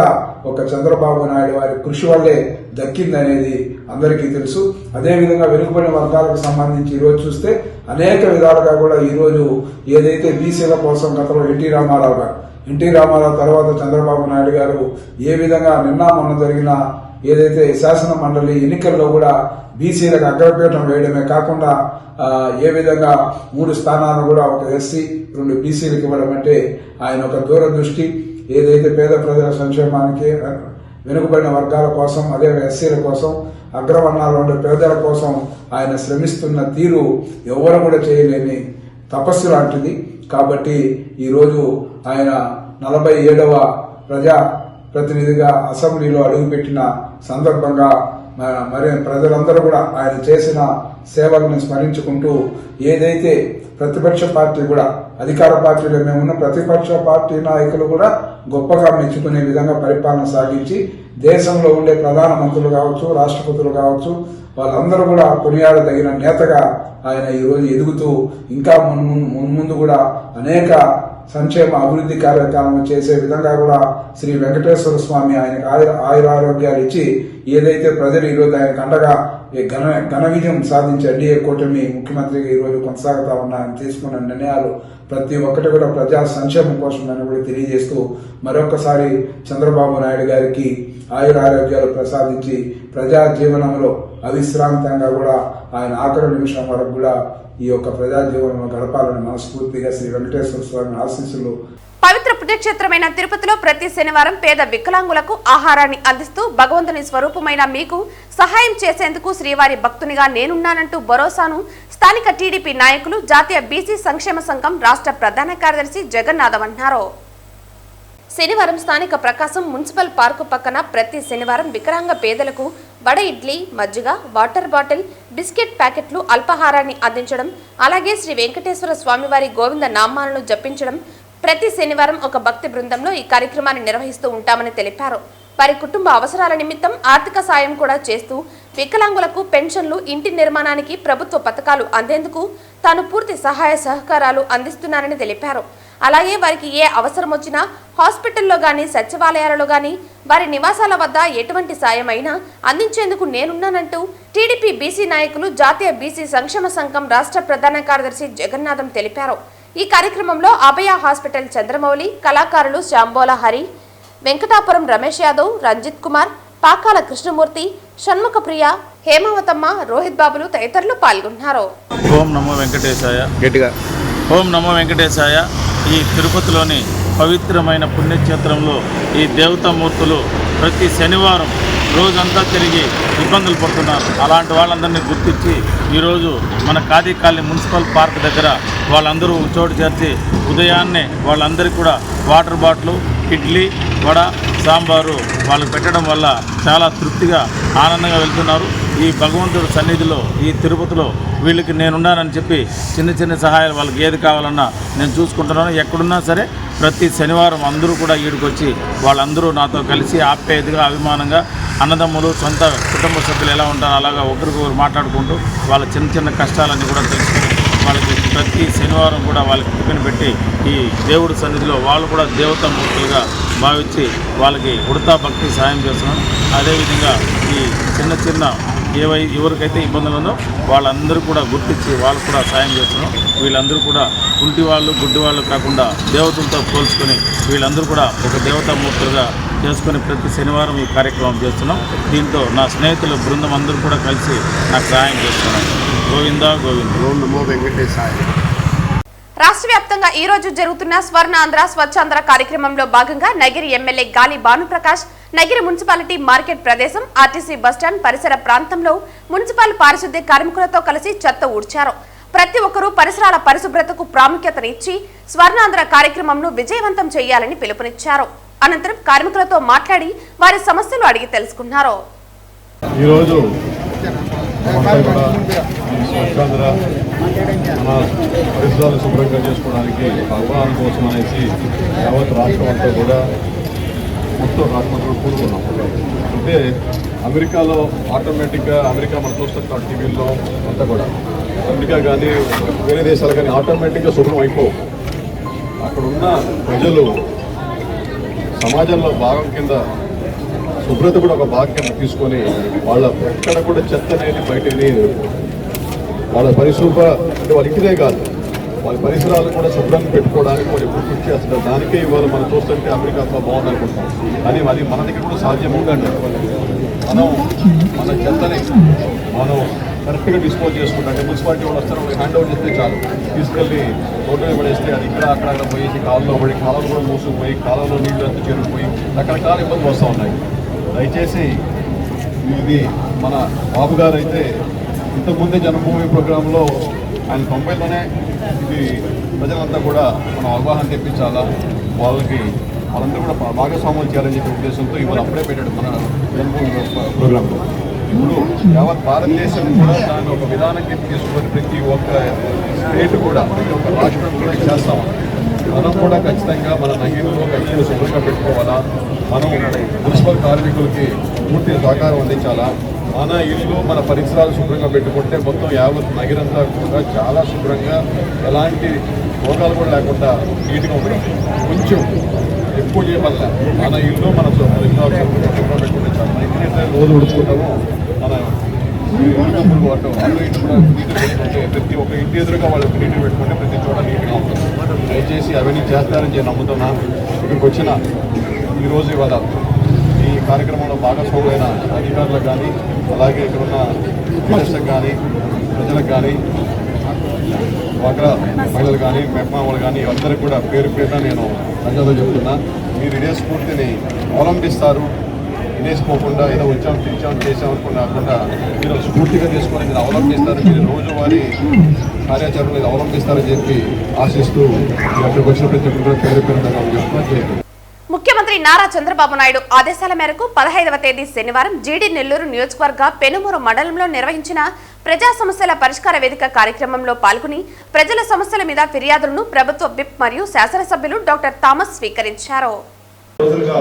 ఒక చంద్రబాబు నాయుడు వారి కృషి వల్లే దక్కిందనేది అందరికీ తెలుసు. అదేవిధంగా వెనుకబడిన వర్గాలకు సంబంధించి ఈరోజు చూస్తే అనేక విధాలుగా కూడా ఈరోజు ఏదైతే బీసీల కోసం గతంలో ఎన్టీ రామారావు తర్వాత చంద్రబాబు నాయుడు గారు ఏ విధంగా నిన్న మొన్న జరిగిన ఏదైతే శాసన మండలి ఎన్నికల్లో కూడా బీసీలకు అగ్రపీఠం వేయడమే కాకుండా ఏ విధంగా 3 స్థానాలను కూడా ఒక ఎస్సీ 2 బీసీలకు ఇవ్వడం అంటే ఆయన ఒక దూరదృష్టి. ఏదైతే పేద ప్రజల సంక్షేమానికి, వెనుకబడిన వర్గాల కోసం, అదే ఎస్సీల కోసం, అగ్రవర్ణాల్లో ఉండే పేదల కోసం ఆయన శ్రమిస్తున్న తీరు ఎవరు కూడా చేయలేని తపస్సు లాంటిది. కాబట్టి ఈరోజు ఆయన 47వ ప్రజా ప్రతినిధిగా అసెంబ్లీలో అడుగుపెట్టిన సందర్భంగా మరి ప్రజలందరూ కూడా ఆయన చేసిన సేవలను స్మరించుకుంటూ, ఏదైతే ప్రతిపక్ష పార్టీ కూడా, అధికార పార్టీలో మేమున్న ప్రతిపక్ష పార్టీ నాయకులు కూడా గొప్పగా మెచ్చుకునే విధంగా పరిపాలన సాగించి, దేశంలో ఉండే ప్రధానమంత్రులు కావచ్చు, రాష్ట్రపతులు కావచ్చు, వాళ్ళందరూ కూడా కొనియాడదగిన నేతగా ఆయన ఈరోజు ఎదుగుతూ, ఇంకా మున్ముందు కూడా అనేక సంక్షేమ అభివృద్ధి కార్యక్రమం చేసే విధంగా కూడా శ్రీ వెంకటేశ్వర స్వామి ఆయనకు ఆయురారోగ్యాలు ఇచ్చి, ఏదైతే ప్రజలు ఈరోజు ఆయనకు అండగా ఘన విజయం సాధించి ఎన్డీఏ కూటమి ముఖ్యమంత్రిగా ఈరోజు కొనసాగుతా ఉన్న ఆయన తీసుకున్న నిర్ణయాలు ప్రతి ఒక్కటి కూడా ప్రజా సంక్షేమం కోసం అని కూడా తెలియజేస్తూ, మరొకసారి చంద్రబాబు నాయుడు గారికి ఆయురారోగ్యాలు ప్రసాదించి ప్రజా జీవనంలో అవిశ్రాంతంగా కూడా ఆయన ఆఖరి నిమిషం వరకు కూడా ఈ యొక్క ప్రజా జీవనంలో గడపాలని మనస్ఫూర్తిగా శ్రీ వెంకటేశ్వర స్వామి ఆశీస్సులు. పవిత్ర పుణ్యక్షేత్రమైన తిరుపతిలో ప్రతి శనివారం పేద వికలాంగులకు ఆహారాన్ని అందిస్తూ భగవంతుని స్వరూపమైన మీకు సహాయం చేసేందుకు శ్రీవారి భక్తునిగా నేనున్నానంటూ భరోసాను స్థానిక టీడీపీ నాయకులు, జాతీయ బీసీ సంక్షేమ సంఘం రాష్ట్ర ప్రధాన కార్యదర్శి జగన్నాథం అన్నారు. శనివారం స్థానిక ప్రకాశం మున్సిపల్ పార్కు పక్కన ప్రతి శనివారం వికలాంగ పేదలకు బడ ఇడ్లీ, మజ్జిగ, వాటర్ బాటిల్, బిస్కెట్ ప్యాకెట్లు, అల్పాహారాన్ని అందించడం, అలాగే శ్రీ వెంకటేశ్వర స్వామివారి గోవింద నామాలను జపించడం, ప్రతి శనివారం ఒక భక్తి బృందంలో ఈ కార్యక్రమాన్ని నిర్వహిస్తూ ఉంటామని తెలిపారు. వారి కుటుంబ అవసరాల నిమిత్తం ఆర్థిక సాయం కూడా చేస్తూ వికలాంగులకు పెన్షన్లు, ఇంటి నిర్మాణానికి ప్రభుత్వ పథకాలు అందేందుకు తాను పూర్తి సహాయ సహకారాలు అందిస్తున్నానని తెలిపారు. అలాగే వారికి ఏ అవసరం వచ్చినా హాస్పిటల్లో గాని, సచివాలయాలలో గాని, వారి నివాసాల వద్ద ఎటువంటి సాయం అయినా అందించేందుకు నేనున్నానంటూ టీడీపీ బీసీ నాయకులు, జాతీయ బీసీ సంక్షేమ సంఘం రాష్ట్ర ప్రధాన కార్యదర్శి జగన్నాథం తెలిపారు. ఈ కార్యక్రమంలో అభయ హాస్పిటల్ చంద్రమౌళి, కళాకారులు శాంబోల హరి, వెంకటాపురం రమేష్ యాదవ్, రంజిత్ కుమార్, పాకాల కృష్ణమూర్తి, షణ్ముఖ ప్రియ, హేమావతమ్మ, రోహిత్ బాబులు తదితరులు పాల్గొన్నారు. ఓం నమో వెంకటేశాయ. గట్టిగా ఓం నమో వెంకటేశాయ. ఈ తిరుపతిలోని పవిత్రమైన పుణ్యక్షేత్రంలో ఈ దేవతామూర్తులు ప్రతి శనివారం రోజంతా తిరిగి ఇబ్బందులు పడుతున్నారు. అలాంటి వాళ్ళందరినీ గుర్తించి ఈరోజు మన ఖాదీ కాలనీ మున్సిపల్ పార్క్ దగ్గర వాళ్ళందరూ ఒక చోటు చేర్చి ఉదయాన్నే వాళ్ళందరికీ కూడా వాటర్ బాటిల్, ఇడ్లీ, వడ, సాంబారు వాళ్ళకు పెట్టడం వల్ల చాలా తృప్తిగా, ఆనందంగా వెళ్తున్నారు. ఈ భగవంతుడి సన్నిధిలో, ఈ తిరుపతిలో వీళ్ళకి నేనున్నానని చెప్పి చిన్న చిన్న సహాయాలు వాళ్ళకి ఏది కావాలన్నా నేను చూసుకుంటున్నాను. ఎక్కడున్నా సరే ప్రతి శనివారం అందరూ కూడా ఈడికొచ్చి వాళ్ళందరూ నాతో కలిసి ఆప్యాయతగా, అభిమానంగా, అన్నదమ్ములు, సొంత కుటుంబ సభ్యులు ఎలా ఉంటారో అలాగా ఒకరికొకరు మాట్లాడుకుంటూ వాళ్ళ చిన్న చిన్న కష్టాలన్నీ కూడా తెలుసుకొని వాళ్ళకి ప్రతి శనివారం కూడా వాళ్ళకి టిఫిన్ పెట్టి ఈ దేవుడి సన్నిధిలో వాళ్ళు కూడా దేవతామూర్తులుగా భావించి వాళ్ళకి ఉడతా భక్తి సాయం చేస్తున్నాం. అదేవిధంగా ఈ చిన్న చిన్న ఎవరికైతే ఇబ్బందులు ఉందో వాళ్ళందరూ కూడా గుర్తించి వాళ్ళు కూడా సాయం చేస్తున్నాం. వీళ్ళందరూ కూడా కుంటి వాళ్ళు, గుడ్డి వాళ్ళు కాకుండా దేవతలతో పోల్చుకొని వీళ్ళందరూ కూడా ఒక దేవతామూర్తులుగా చేసుకొని ప్రతి శనివారం ఈ కార్యక్రమం చేస్తున్నాం. దీంతో నా స్నేహితుల బృందం అందరూ కూడా కలిసి నాకు సహాయం చేస్తున్నాం. గోవిందా గోవింద. ఓం నమో వెంకటేశాయ. రాష్ట్ర వ్యాప్తంగా ఈ రోజు జరుగుతున్న స్వర్ణాంధ్ర స్వచ్ఛాంధ్ర కార్యక్రమంలో భాగంగా నగిరి ఎమ్మెల్యే గాలి భానుప్రకాష్ నగిరి మున్సిపాలిటీ మార్కెట్ ప్రదేశం, ఆర్టీసీ బస్టాండ్ పరిసర ప్రాంతంలో మున్సిపల్ పారిశుద్ధ్య కార్మికులతో కలిసి చెత్త ఊడ్చారు. ప్రతి ఒక్కరూ పరిసరాల పరిశుభ్రతకు ప్రాముఖ్యతనిచ్చి స్వర్ణాంధ్ర కార్యక్రమంను విజయవంతం చేయాలని పిలుపునిచ్చారు. అనంతరం కార్మికులతో మాట్లాడి వారి సమస్యలు అడిగి తెలుసుకున్నారు. ఈరోజు స్వచ్ఛాంధ్ర మన పరిసరాలు శుభ్రంగా చేసుకోవడానికి అవగాహన కోసం అనేసి యావత్ రాష్ట్రం అంతా కూడా మొత్తం రాష్ట్రంలో కూడుకున్నాం. అంటే అమెరికాలో ఆటోమేటిక్గా మనం చూస్తున్న టీవీల్లో అంతా కూడా అమెరికా కానీ వేరే దేశాలు కానీ ఆటోమేటిక్గా శుభ్రం అయిపోవు. అక్కడ ఉన్న ప్రజలు సమాజంలో భాగం కింద శుభ్రత కూడా ఒక భాగం కింద తీసుకొని వాళ్ళ ఎక్కడ కూడా చెత్త అనేది బయటని వాళ్ళ పరిశుభ్ర అంటే వాళ్ళ ఇంటిదే కాదు వాళ్ళ పరిసరాలు కూడా శుభ్రంగా పెట్టుకోవడానికి వాళ్ళు ఎప్పుడు కృషి చేస్తారు. దానికే ఇవాళ మనం చూస్తుంటే అమెరికాతో బాగుంది అనుకుంటాం. కానీ అది మన దగ్గర కూడా సాధ్యం ఉందండి. మనం మన చెత్తని మనం కరెక్ట్గా డిస్పోజ్ చేసుకుంటారు. అంటే మున్సిపాలిటీ వాళ్ళు వస్తారు, హ్యాండ్ ఓవర్ చేస్తే చాలు, తీసుకెళ్ళి రోడ్డు పడేస్తే అది ఇక్కడ అక్కడ పోయేసి కాలంలో పడి కాలంలో కూడా మూసుకుపోయి కాలంలో నీళ్ళు అంతా చేరుకుపోయి రకరకాల ఇబ్బందులు వస్తూ ఉన్నాయి. దయచేసి ఇది మన బాబు గారు అయితే ఇంతకుముందే జన్మభూమి ప్రోగ్రాంలో ఆయన 90లోనే ఇది ప్రజలంతా కూడా మనం అవగాహన తెప్పించాలా, వాళ్ళకి వాళ్ళందరూ కూడా భాగస్వాములు చేయాలని చెప్పే ఉద్దేశంతో ఇవాళ అప్పుడే పెట్టాడు మన జన్మభూమి ప్రోగ్రాంలో. ఇప్పుడు యావత్ భారతదేశం కూడా దాన్ని ఒక విధానంగా తీసుకొని ప్రతి ఒక్క స్టేట్ కూడా ప్రతి ఒక్క రాష్ట్రం కూడా చేస్తాం. మనం కూడా ఖచ్చితంగా మన నగీరులో ఖచ్చితంగా శుభ్రంగా పెట్టుకోవాలా, మనం మున్సిపల్ కార్మికులకి పూర్తి సహకారం అందించాలా, మన ఇల్లు మన పరిసరాలు శుభ్రంగా పెట్టుకుంటే మొత్తం యావత్ నగరంతా కూడా చాలా శుభ్రంగా ఎలాంటి రోగాలు కూడా లేకుండా నీట్గా ఉండడం. కొంచెం ఎక్కువ చేయవల్ల మన ఇల్లు మన పరిసరాలు శుభ్రంగా పెట్టుకుంటే చాలు. మన ఇంటినైతే రోజు ఉడుచుకుంటామో మన ఇల్లు వాటం వాళ్ళు ఇంటి కూడా నీట్గా పెట్టుకుంటే ప్రతి ఒక్క ఇంటి ఎదురుగా వాళ్ళకి నీట్గా పెట్టుకుంటే ప్రతి చోట నీట్గా ఉంటుంది. దయచేసి అవన్నీ చేస్తారని నేను నమ్ముతున్నా. ఇక్కడికి వచ్చిన ఈరోజు ఇవాళ ఈ కార్యక్రమంలో భాగస్వాములైన అధికారులకు కానీ అలాగే ఇక్కడ ఉన్న లీడర్స్కి కానీ ప్రజలకు కానీ డ్వాక్రా మహిళలు కానీ మెహ్మా వాళ్ళు కానీ అందరికీ కూడా పేరు పేరున నేను ధన్యవాదాలు చెప్తున్నా. మీరు ఇదే స్ఫూర్తిని అవలంబిస్తారు, వినేసుకోకుండా ఏదో వచ్చాం చేసామనుకున్నా కాకుండా మీరు స్ఫూర్తిగా తీసుకొని మీరు అవలంబిస్తారు, మీరు రోజువారీ కార్యాచరణలు అవలంబిస్తారని చెప్పి ఆశిస్తూ అక్కడికి వచ్చిన ప్రతి ఒక్కరు పేరు పేరుగా చెప్తున్నా. ముఖ్యమంత్రి నారా చంద్రబాబు నాయుడు ఆదేశాల మేరకు 15వ తేదీ శనివారం జీడి నెల్లూరు నియోజకవర్గ పెనుమూరు మండలంలో నిర్వహించిన ప్రజా సమస్యల పరిష్కార వేదిక కార్యక్రమంలో పాల్గొని ప్రజల సమస్యల మీద ఫిర్యాదులను ప్రభుత్వ విప్ మరియు శాసనసభ్యులు డాక్టర్ థామస్ స్వీకరించారు.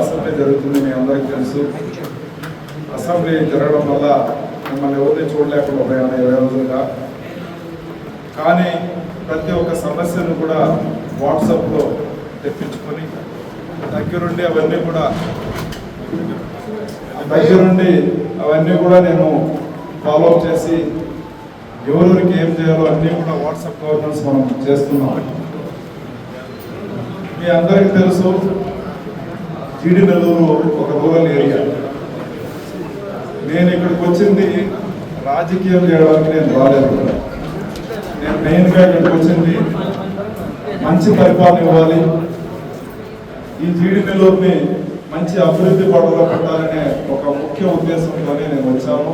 అసెంబ్లీ జరుగుతుంది, మీ అందరికీ తెలుసు. అసెంబ్లీ జరగడం వల్ల మిమ్మల్ని ఎవరిని చూడలేకుండా పోయాను 20 రోజులుగా. కానీ ప్రతి ఒక్క సమస్యను కూడా వాట్సాప్లో తెప్పించుకొని దగ్గరుండి అవన్నీ కూడా నేను ఫాలోఅప్ చేసి ఎవరికి ఏం చేయాలో అన్నీ కూడా వాట్సాప్ గవర్నెన్స్ మనం చేస్తున్నాం. మీ అందరికీ తెలుసు, జీడి నెల్లూరు ఒక రూరల్ ఏరియా. నేను ఇక్కడికి వచ్చింది రాజకీయం చేయడానికి నేను రాలేదు. నేను మెయిన్గా ఇక్కడికి వచ్చింది మంచి పరిపాలన ఇవ్వాలి, ఈ జీడి నెల్లూరుని మంచి అభివృద్ధి పడవలో పెట్టాలనే ఒక ముఖ్య ఉద్దేశంతోనే నేను వచ్చాను.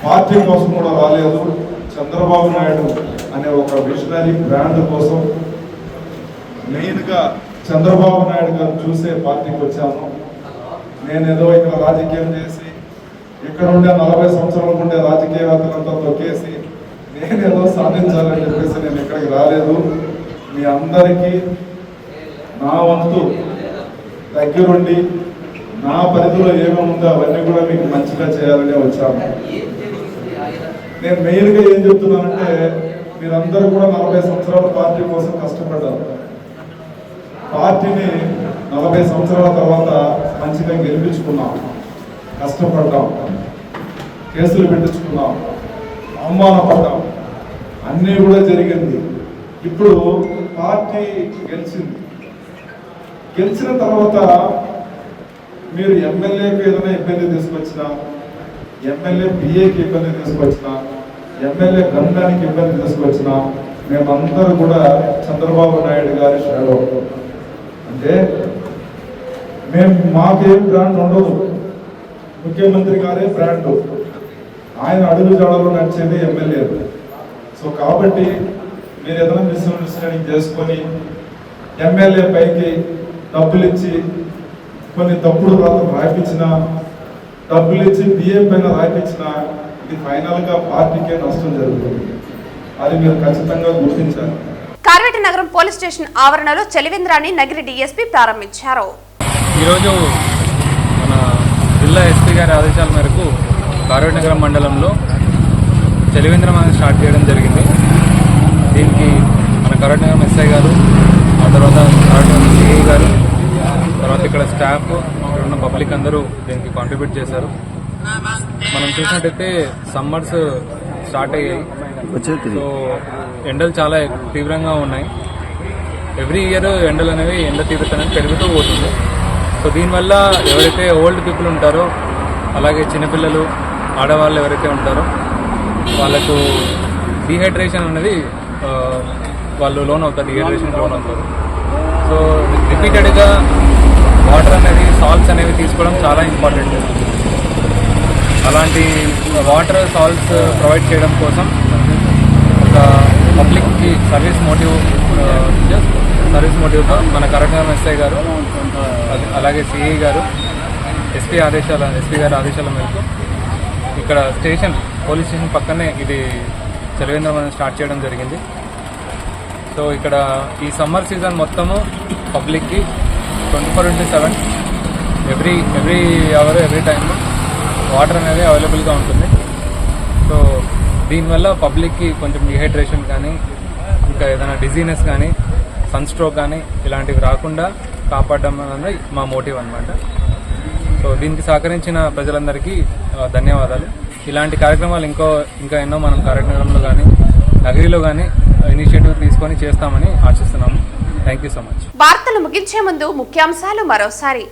పార్టీ కోసం కూడా రాలేదు, చంద్రబాబు నాయుడు అనే ఒక విజనరీ బ్రాండ్ కోసం మెయిన్గా చంద్రబాబు నాయుడు గారు చూసే పార్టీకి వచ్చాను. నేను ఏదో ఇక్కడ రాజకీయం చేసి ఇక్కడ ఉండే 40 సంవత్సరాల ఉండే రాజకీయవేత్తలంతా తొక్కేసి నేనేదో సాధించాలని చెప్పేసి నేను ఇక్కడికి రాలేదు. మీ అందరికీ నా వంతు దగ్గరుండి నా పరిధిలో ఏమేమి ఉందో అవన్నీ కూడా మీకు మంచిగా చేయాలని వచ్చాను. నేను మెయిన్గా ఏం చెప్తున్నానంటే, మీరందరూ కూడా 40 సంవత్సరాల పార్టీ కోసం కష్టపడ్డారు. పార్టీని 40 సంవత్సరాల తర్వాత మంచిగా గెలిపించుకున్నాం, కష్టపడ్డాం, కేసులు పెట్టించుకున్నాం, అవమానపడ్డాం, అన్నీ కూడా జరిగింది. ఇప్పుడు పార్టీ గెలిచిన తర్వాత మీరు ఎమ్మెల్యేకి ఏదైనా ఇబ్బంది తీసుకొచ్చినా, ఎమ్మెల్యే బిఏకి ఇబ్బంది తీసుకొచ్చినా, ఎమ్మెల్యే గంధానికి ఇబ్బంది తీసుకొచ్చినా మేమందరూ కూడా చంద్రబాబు నాయుడు గారి షాడో. అంటే మాకేం బ్రాండ్ ఉండదు, ముఖ్యమంత్రి గారే బ్రాండ్, ఆయన అడుగు జాడలో నడిచేది ఎమ్మెల్యే. సో కాబట్టి మీరు ఏదైనా మిస్అండర్స్టాండింగ్ చేసుకొని ఎమ్మెల్యే పైకి డబ్బులు ఇచ్చి కొన్ని తప్పుడు రాతలు రాయించిన, డబ్బులు ఇచ్చి బిఏ పైన రాయించిన, ఇది ఫైనల్గా పార్టీకే నష్టం జరుగుతుంది. అది మీరు ఖచ్చితంగా గుర్తించాలి. కార్వేటి నగరం పోలీస్ స్టేషన్ ఆవరణలో చలివేంద్రాన్ని నగిరి డీఎస్పీ ప్రారంభించారు. ఈరోజు మన జిల్లా ఎస్పీ గారి ఆదేశాల మేరకు కార్వేటి నగరం మండలంలో చలివేంద్రం అనేది స్టార్ట్ చేయడం జరిగింది. దీనికి మన కార్వేటి నగరం ఎస్ఐ గారు, ఆ తర్వాత కార్వేటి నగరం సిఐ గారు, తర్వాత ఇక్కడ స్టాఫ్, ఇక్కడ ఉన్న పబ్లిక్ అందరూ దీనికి కాంట్రిబ్యూట్ చేశారు. మనం చూసినట్టయితే సమ్మర్స్ స్టార్ట్ అయ్యాయి. సో ఎండలు చాలా తీవ్రంగా ఉన్నాయి. ఎవ్రీ ఇయర్ ఎండలు అనేవి ఎండ తీవ్రత అనేది పెరుగుతూ పోతుంది. సో దీనివల్ల ఎవరైతే ఓల్డ్ పీపుల్ ఉంటారో, అలాగే చిన్నపిల్లలు, ఆడవాళ్ళు ఎవరైతే ఉంటారో వాళ్ళకు డీహైడ్రేషన్ అనేది వాళ్ళు లోన్ అవుతారు, డీహైడ్రేషన్ లోన్ అవుతారు. సో రిపీటెడ్గా వాటర్ అనేది, సాల్ట్స్ అనేవి తీసుకోవడం చాలా ఇంపార్టెంట్. అలాంటి వాటర్, సాల్ట్స్ ప్రొవైడ్ చేయడం కోసం ఒక పబ్లిక్కి సర్వీస్ మోటివ్తో మన కరెక్ట్నగర్ ఎస్ఐ గారు అలాగే సిఐ గారు ఎస్పీ గారి ఆదేశాల మేరకు ఇక్కడ పోలీస్ స్టేషన్ పక్కనే ఇది చలివేంద్రం స్టార్ట్ చేయడం జరిగింది. సో ఇక్కడ ఈ సమ్మర్ సీజన్ మొత్తము పబ్లిక్కి 24/7 ఎవ్రీ అవర్ ఎవ్రీ టైంలో వాటర్ అనేది అవైలబుల్గా ఉంటుంది. సో దీనివల్ల పబ్లిక్కి కొంచెం డిహైడ్రేషన్ కానీ ఇంకా ఏదైనా డిజీనెస్ కానీ సన్ స్ట్రోక్ కానీ ఇలాంటివి రాకుండా కాపాడడం అనేది మా మోటివ్ అన్నమాట. సో దీనికి సహకరించిన ప్రజలందరికీ ధన్యవాదాలు. ఇలాంటి కార్యక్రమాలు ఇంకా ఎన్నో మనం కార్యక్రమంలో కానీ నగరిలో కానీ ఇనిషియేటివ్ తీసుకొని చేస్తామని ఆశిస్తున్నాము. Thank you so much. వార్తలు ముగించే ముందు ముఖ్యాంశాలు మరోసారి.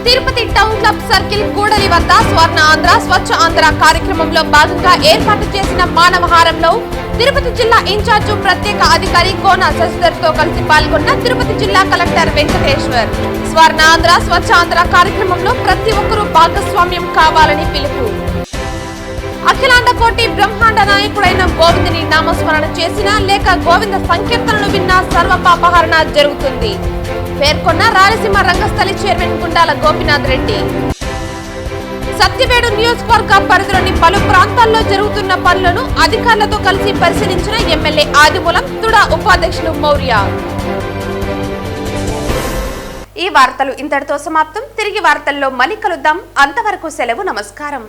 తిరుపతి టౌన్ క్లబ్ సర్కిల్ కూడలి వద్ద స్వర్ణ ఆంధ్ర స్వచ్ఛ ఆంధ్ర కార్యక్రమంలో భాగంగా ఏర్పాటు చేసిన మానవహారంలో తిరుపతి జిల్లా ఇన్ఛార్జు ప్రత్యేక అధికారి కోన శశిధర్ తో కలిసి పాల్గొన్న తిరుపతి జిల్లా కలెక్టర్ వెంకటేశ్వర్. స్వర్ణ ఆంధ్ర స్వచ్ఛ ఆంధ్ర కార్యక్రమంలో ప్రతి ఒక్కరూ భాగస్వామ్యం కావాలని పిలుపు. అఖిలాండ కోటి బ్రహ్మాండ నాయకుడైన గోవిందుని నామస్మరణ చేసినా లేక గోవింద సంకీర్తనలు విన్నా సర్వపాపహరణ జరుగుతుంది పేర్కొన్న రాయలసీమ రంగస్థలి చైర్మన్ గుండాల గోపినాథ్ రెడ్డి. సత్యవేడు నియోజకవర్గ పరిధిలోని పలు ప్రాంతాల్లో జరుగుతున్న పనులను అధికారులతో కలిసి పరిశీలించిన ఎమ్మెల్యే ఆదిమూలం తుడా ఉపాధ్యక్షులు మౌర్య. ఈ వార్తలు ఇంతటితో సమాప్తం. తిరిగి వార్తల్లో మళ్ళీ కలుద్దాం. అంతవరకు సెలవు. నమస్కారం.